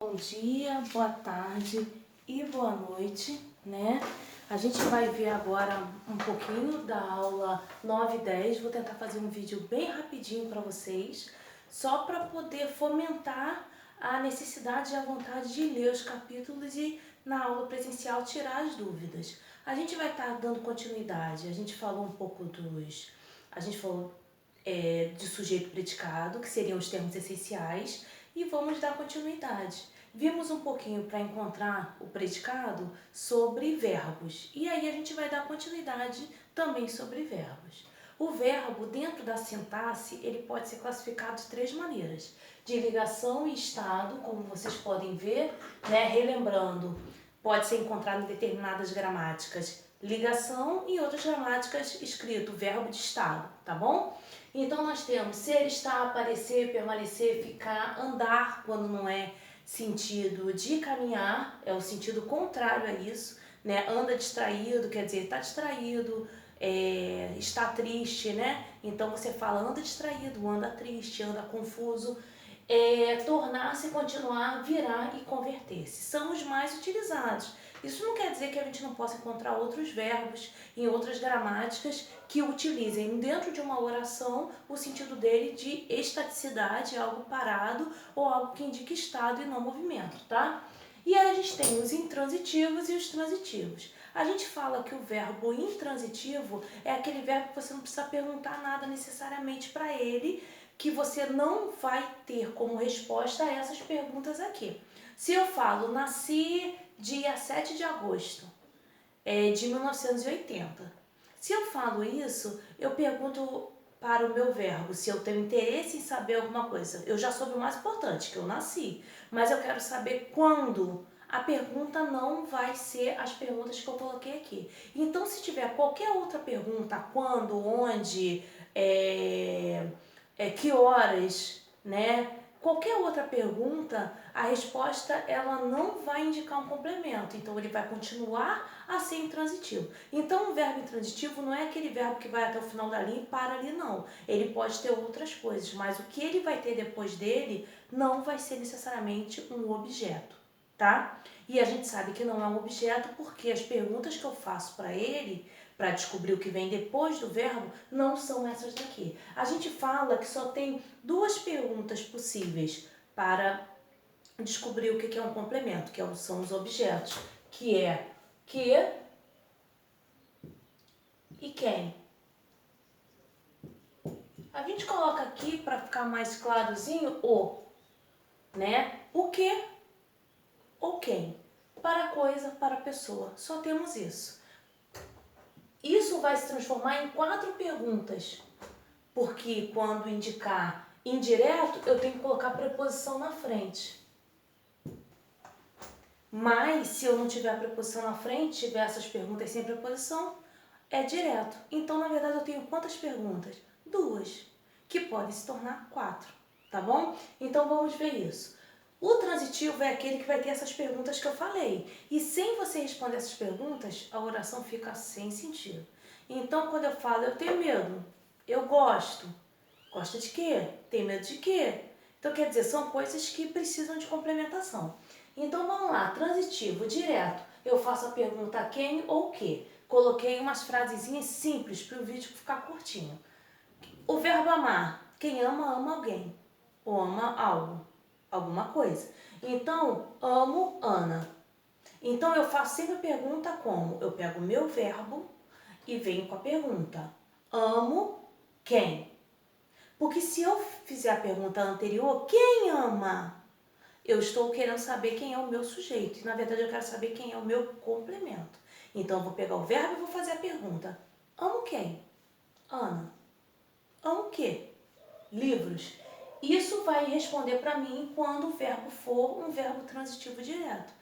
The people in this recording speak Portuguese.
Bom dia, boa tarde e boa noite, né? A gente vai ver agora um pouquinho da aula 9 e 10. Vou tentar fazer um vídeo bem rapidinho para vocês, só para poder fomentar a necessidade e a vontade de ler os capítulos e na aula presencial tirar as dúvidas. A gente vai estar dando continuidade. A gente falou um pouco de sujeito predicado, que seriam os termos essenciais, e vamos dar continuidade. Vimos um pouquinho para encontrar o predicado sobre verbos, e aí a gente vai dar continuidade também sobre verbos. O verbo, dentro da sintaxe, ele pode ser classificado de três maneiras: de ligação e estado, como vocês podem ver, né? Relembrando, pode ser encontrado em determinadas gramáticas ligação e outras gramáticas escrito verbo de estado, tá bom? Então nós temos ser, estar, aparecer, permanecer, ficar, andar, quando não é sentido de caminhar, é o sentido contrário a isso, né? Anda distraído, quer dizer, está distraído, está triste, né? Então você fala anda distraído, anda triste, anda confuso. Tornar-se, continuar, virar e converter-se. São os mais utilizados. Isso não quer dizer que a gente não possa encontrar outros verbos em outras gramáticas que utilizem dentro de uma oração o sentido dele de estaticidade, algo parado ou algo que indique estado e não movimento, tá? E aí a gente tem os intransitivos e os transitivos. A gente fala que o verbo intransitivo é aquele verbo que você não precisa perguntar nada necessariamente para ele, que você não vai ter como resposta a essas perguntas aqui. Se eu falo, nasci dia 7 de agosto de 1980. Se eu falo isso, eu pergunto para o meu verbo se eu tenho interesse em saber alguma coisa. Eu já soube o mais importante, que eu nasci, mas eu quero saber quando. A pergunta não vai ser as perguntas que eu coloquei aqui. Então, se tiver qualquer outra pergunta, quando, onde, que horas, né? Qualquer outra pergunta, a resposta ela não vai indicar um complemento, então ele vai continuar a ser intransitivo. Então o verbo intransitivo não é aquele verbo que vai até o final da linha e para ali, não. Ele pode ter outras coisas, mas o que ele vai ter depois dele não vai ser necessariamente um objeto, tá? E a gente sabe que não é um objeto porque as perguntas que eu faço para ele, para descobrir o que vem depois do verbo, não são essas daqui. A gente fala que só tem duas perguntas possíveis para descobrir o que é um complemento, que são os objetos, que é que e quem. A gente coloca aqui, para ficar mais clarozinho, né? O que ou quem. Para a coisa, para a pessoa. Só temos isso. Isso vai se transformar em 4 perguntas, porque quando indicar indireto, eu tenho que colocar preposição na frente. Mas, se eu não tiver a preposição na frente, tiver essas perguntas sem preposição, é direto. Então, na verdade, eu tenho quantas perguntas? 2, que podem se tornar 4, tá bom? Então, vamos ver isso. O transitivo é aquele que vai ter essas perguntas que eu falei. E sem você responder essas perguntas, a oração fica sem sentido. Então, quando eu falo, eu tenho medo, eu gosto. Gosta de quê? Tem medo de quê? Então, quer dizer, são coisas que precisam de complementação. Então, vamos lá. Transitivo, direto. Eu faço a pergunta a quem ou o quê. Coloquei umas frasezinhas simples para o vídeo ficar curtinho. O verbo amar. Quem ama, ama alguém. Ou ama algo. Alguma coisa. Então, amo Ana. Então, eu faço sempre a pergunta como? Eu pego o meu verbo e venho com a pergunta. Amo quem? Porque se eu fizer a pergunta anterior, quem ama? Eu estou querendo saber quem é o meu sujeito. E, na verdade, eu quero saber quem é o meu complemento. Então, eu vou pegar o verbo e vou fazer a pergunta. Amo quem? Ana. Amo o quê? Livros. Isso vai responder para mim quando o verbo for um verbo transitivo direto.